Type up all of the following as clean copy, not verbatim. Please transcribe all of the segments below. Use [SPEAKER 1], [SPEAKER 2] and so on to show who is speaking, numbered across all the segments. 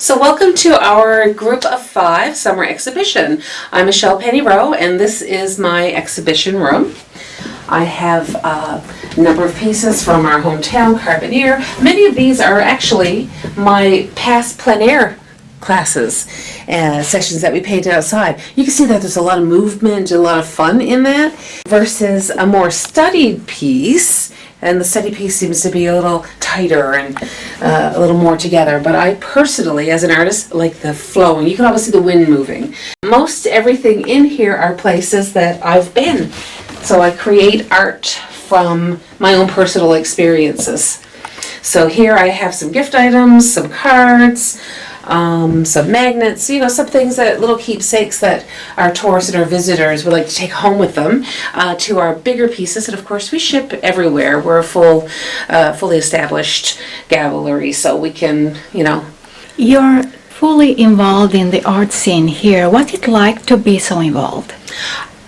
[SPEAKER 1] So welcome to our Group of 5 summer exhibition. I'm Michelle Penny-Rowe, and this is my exhibition room. I have a number of pieces from our hometown, Carbonear. Many of these are actually my past plein air classes, sessions that we painted outside. You can see that there's a lot of movement and a lot of fun in that versus a more studied piece. And the study piece seems to be a little tighter and a little more together. But I personally, as an artist, like the flow. And you can always see the wind moving. Most everything in here are places that I've been. So I create art from my own personal experiences. So here I have some gift items, some cards, some magnets, some things that little keepsakes that our tourists and our visitors would like to take home with them to our bigger pieces. And of course, we ship everywhere. We're a fully established gallery, so we can,
[SPEAKER 2] You're fully involved in the art scene here. What's it like to be so involved?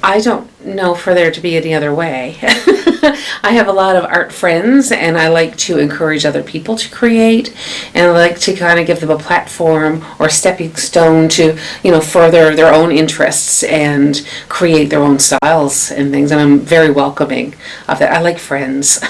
[SPEAKER 1] I don't know for there to be any other way. I have a lot of art friends, and I like to encourage other people to create, and I like to kind of give them a platform or stepping stone to, further their own interests and create their own styles and things, and I'm very welcoming of that. I like friends.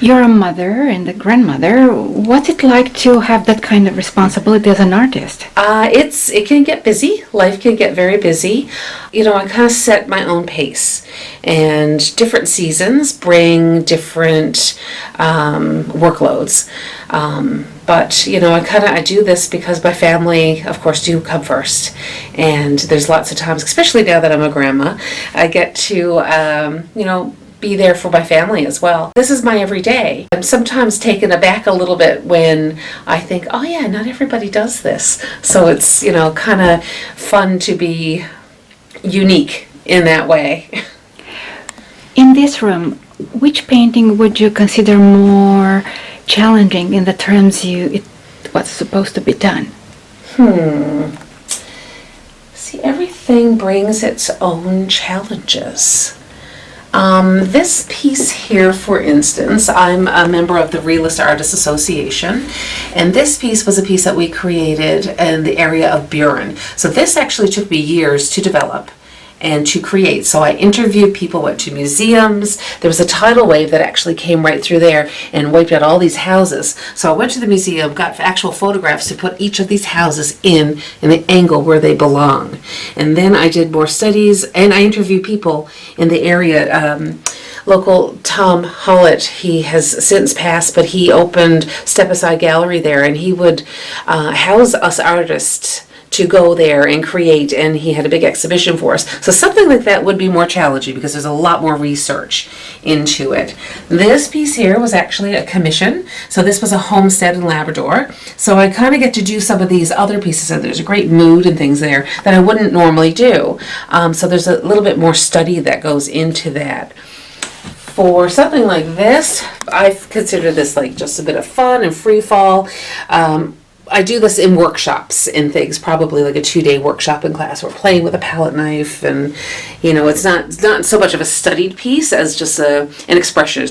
[SPEAKER 2] You're a mother and a grandmother. What's it like to have that kind of responsibility as an artist?
[SPEAKER 1] It can get busy. Life can get very busy. I kind of set my own pace, and different seasons bring different workloads. But I do this because my family, of course, do come first. And there's lots of times, especially now that I'm a grandma, I get to, be there for my family as well. This is my everyday. I'm sometimes taken aback a little bit when I think, oh yeah, not everybody does this. So it's, kind of fun to be unique in that way.
[SPEAKER 2] In this room, which painting would you consider more challenging in the terms what's supposed to be done?
[SPEAKER 1] See, everything brings its own challenges. This piece here, for instance, I'm a member of the Realist Artists Association, and this piece was a piece that we created in the area of Buren. So this actually took me years to develop and to create. So I interviewed people, went to museums. There was a tidal wave that actually came right through there and wiped out all these houses. So I went to the museum, got actual photographs to put each of these houses in the angle where they belong. And then I did more studies, and I interviewed people in the area. Local Tom Hollett, he has since passed, but he opened Step Aside Gallery there, and he would house us artists to go there and create, and he had a big exhibition for us. So something like that would be more challenging because there's a lot more research into it. This piece here was actually a commission. So this was a homestead in Labrador. So I kind of get to do some of these other pieces, and there's a great mood and things there that I wouldn't normally do. So there's a little bit more study that goes into that. For something like this, I consider this like just a bit of fun and free fall. I do this in workshops and things, probably like a 2-day workshop in class. We're playing with a palette knife, and it's not so much of a studied piece as just an expression.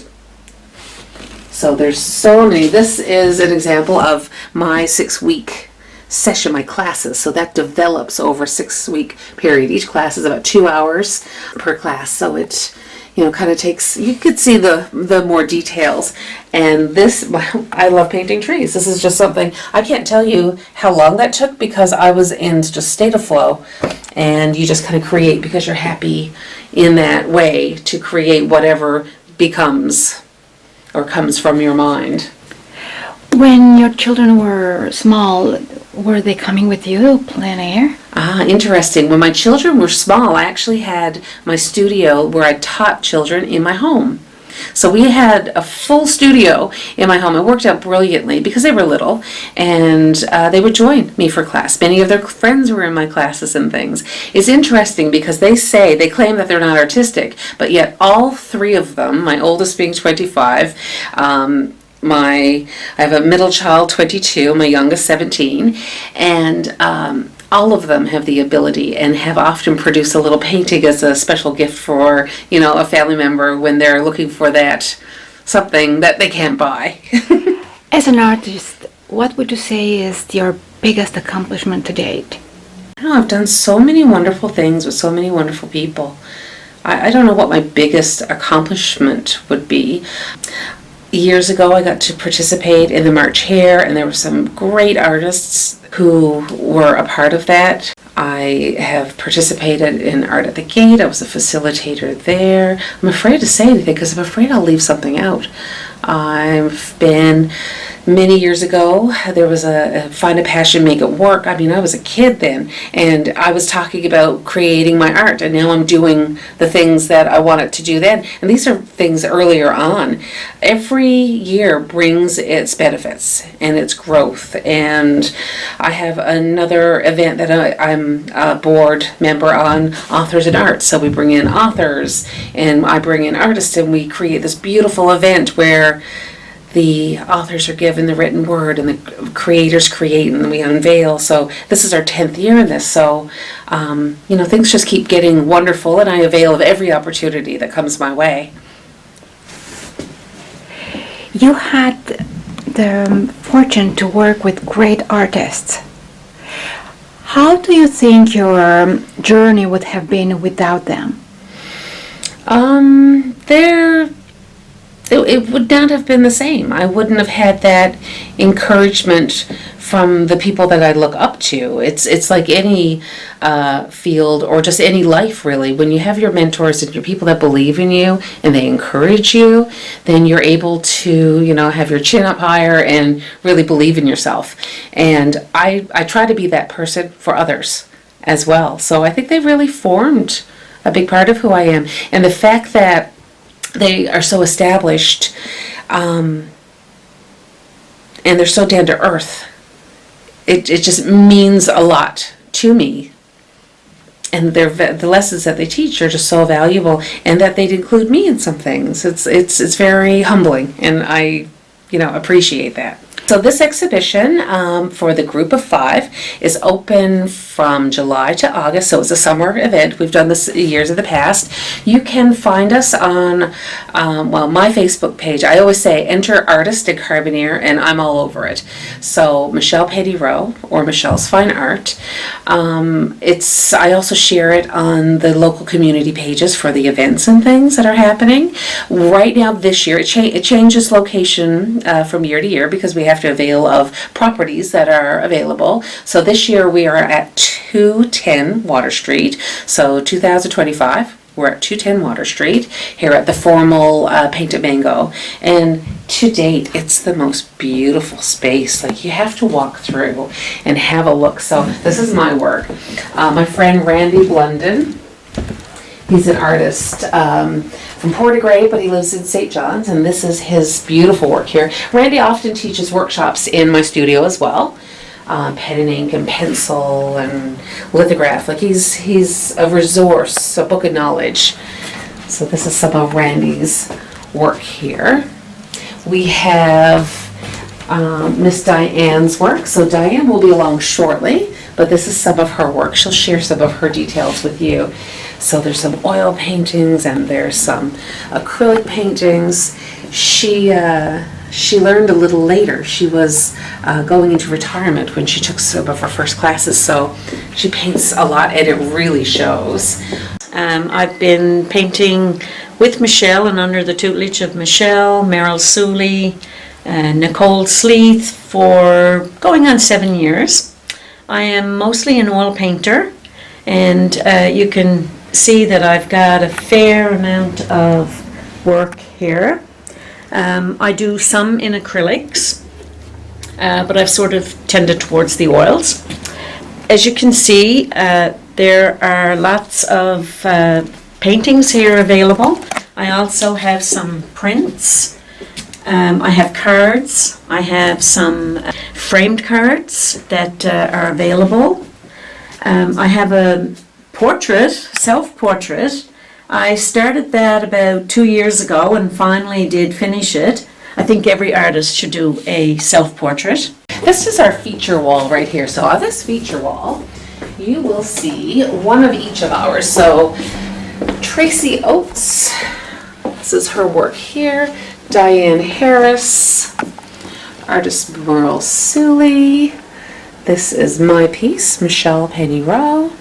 [SPEAKER 1] So there's so many. This is an example of my 6-week session, my classes. So that develops over a 6-week period. Each class is about 2 hours per class. So it kind of takes, you could see the more details. And this, I love painting trees. This is just something, I can't tell you how long that took because I was in just state of flow. And you just kind of create because you're happy in that way to create whatever becomes or comes from your mind.
[SPEAKER 2] When your children were small, were they coming with you, plein air?
[SPEAKER 1] Interesting. When my children were small, I actually had my studio where I taught children in my home. So we had a full studio in my home. It worked out brilliantly because they were little, and they would join me for class. Many of their friends were in my classes and things. It's interesting because they claim that they're not artistic, but yet all 3 of them, my oldest being 25, I have a middle child, 22, my youngest, 17, and all of them have the ability and have often produced a little painting as a special gift for, a family member when they're looking for that something that they can't buy.
[SPEAKER 2] As an artist, what would you say is your biggest accomplishment to date?
[SPEAKER 1] Oh, I've done so many wonderful things with so many wonderful people. I don't know what my biggest accomplishment would be. Years ago, I got to participate in the March Hare, and there were some great artists who were a part of that. I have participated in Art at the Gate. I was a facilitator there. I'm afraid to say anything because I'm afraid I'll leave something out. I've been, many years ago, there was a Find a Passion, Make It Work. I mean, I was a kid then, and I was talking about creating my art, and now I'm doing the things that I wanted to do then. And these are things earlier on. Every year brings its benefits and its growth, and I have another event that I'm a board member on, Authors in Art. So we bring in authors, and I bring in artists, and we create this beautiful event where the authors are given the written word and the creators create and we unveil. So this is our 10th year in this. So, things just keep getting wonderful, and I avail of every opportunity that comes my way.
[SPEAKER 2] You had the fortune to work with great artists. How do you think your journey would have been without them?
[SPEAKER 1] It would not have been the same. I wouldn't have had that encouragement from the people that I look up to. It's like any field or just any life, really. When you have your mentors and your people that believe in you and they encourage you, then you're able to, have your chin up higher and really believe in yourself. And I try to be that person for others as well. So I think they really formed a big part of who I am. And the fact that they are so established, and they're so down to earth. It just means a lot to me. And the lessons that they teach are just so valuable, and that they'd include me in some things. It's very humbling, and I, appreciate that. So this exhibition for the group of 5 is open from July to August, so it's a summer event. We've done this years in the past. You can find us on, my Facebook page. I always say, enter artist in Carbonear, and I'm all over it. So Michelle Petty-Rowe or Michelle's Fine Art. I also share it on the local community pages for the events and things that are happening. Right now, this year, it changes location from year to year because we have to avail of properties that are available. So this year we are at 210 Water Street. So 2025, we're at 210 Water Street here at the formal Painted Mango. And to date, it's the most beautiful space. Like, you have to walk through and have a look. So this is my work. My friend Randy Blunden, he's an artist from Portagrey, but he lives in St. John's, and this is his beautiful work here. Randy often teaches workshops in my studio as well. Pen and ink and pencil and lithograph. Like, he's a resource, a book of knowledge. So this is some of Randy's work here. We have Miss Diane's work. So Diane will be along shortly, but this is some of her work. She'll share some of her details with you. So there's some oil paintings and there's some acrylic paintings. She learned a little later. She was going into retirement when she took some of her first classes, so she paints a lot, and it really shows.
[SPEAKER 3] I've been painting with Michelle and under the tutelage of Michelle, Meryl Suley, and Nicole Sleeth for going on 7 years. I am mostly an oil painter, and you can see that I've got a fair amount of work here. I do some in acrylics, but I've sort of tended towards the oils. As you can see, there are lots of paintings here available. I also have some prints. I have cards. I have some framed cards that are available. I have a portrait, self-portrait. I started that about 2 years ago and finally did finish it. I think every artist should do a self-portrait.
[SPEAKER 1] This is our feature wall right here. So on this feature wall, you will see one of each of ours. So Tracy Oates, this is her work here. Diane Harris, artist Merle Suley. This is my piece, Michelle Penny-Rowe.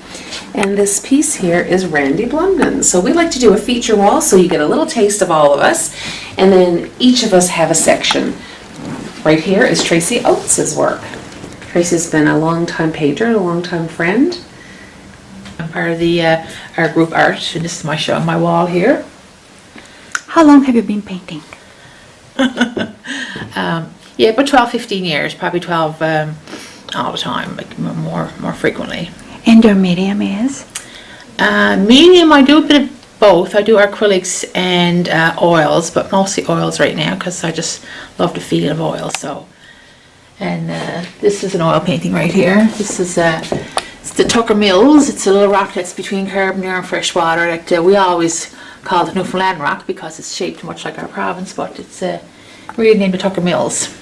[SPEAKER 1] And this piece here is Randy Blumden. So we like to do a feature wall so you get a little taste of all of us. And then each of us have a section. Right here is Tracy Oates' work. Tracy's been a long-time painter, a long-time friend.
[SPEAKER 4] I'm part of the our group art, and this is my show on my wall here.
[SPEAKER 2] How long have you been painting?
[SPEAKER 4] Yeah, about 12, 15 years, probably 12 all the time, like more frequently.
[SPEAKER 2] And your medium is?
[SPEAKER 4] Medium, I do a bit of both. I do acrylics and oils, but mostly oils right now because I just love the feeling of oil. So, and this is an oil painting right here. This is it's the Tucker Mills. It's a little rock that's between Carbonear and freshwater that we always call the Newfoundland rock because it's shaped much like our province, but it's really named the Tucker Mills.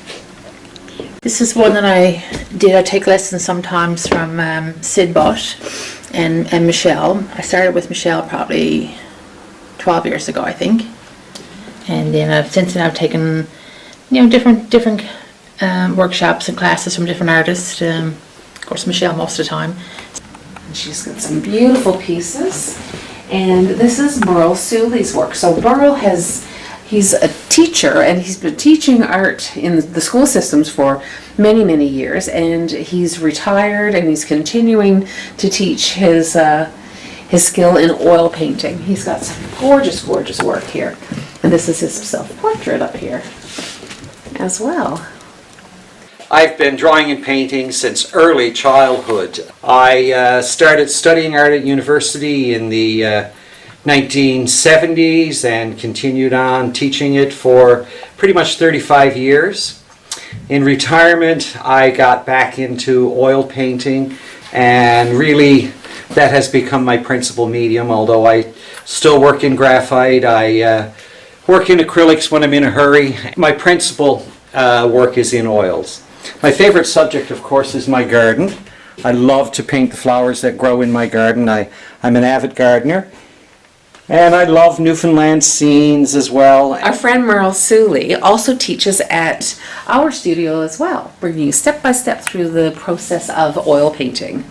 [SPEAKER 4] This is one that I did. I take lessons sometimes from Sid Butt and Michelle. I started with Michelle probably 12 years ago, I think. And then since then I've taken, different workshops and classes from different artists. Of course, Michelle most of the time.
[SPEAKER 1] And she's got some beautiful pieces. And this is Merle Suley's work. So Merle he's a teacher, and he's been teaching art in the school systems for many, many years. And he's retired, and he's continuing to teach his skill in oil painting. He's got some gorgeous, gorgeous work here. And this is his self-portrait up here as well.
[SPEAKER 5] I've been drawing and painting since early childhood. I started studying art at university in the 1970s and continued on teaching it for pretty much 35 years. In retirement, I got back into oil painting, and really that has become my principal medium, although I still work in graphite. I work in acrylics when I'm in a hurry. My principal work is in oils. My favorite subject, of course, is my garden. I love to paint the flowers that grow in my garden. I'm an avid gardener. And I love Newfoundland scenes as well.
[SPEAKER 1] Our friend Merle Suley also teaches at our studio as well, bringing you step by step through the process of oil painting.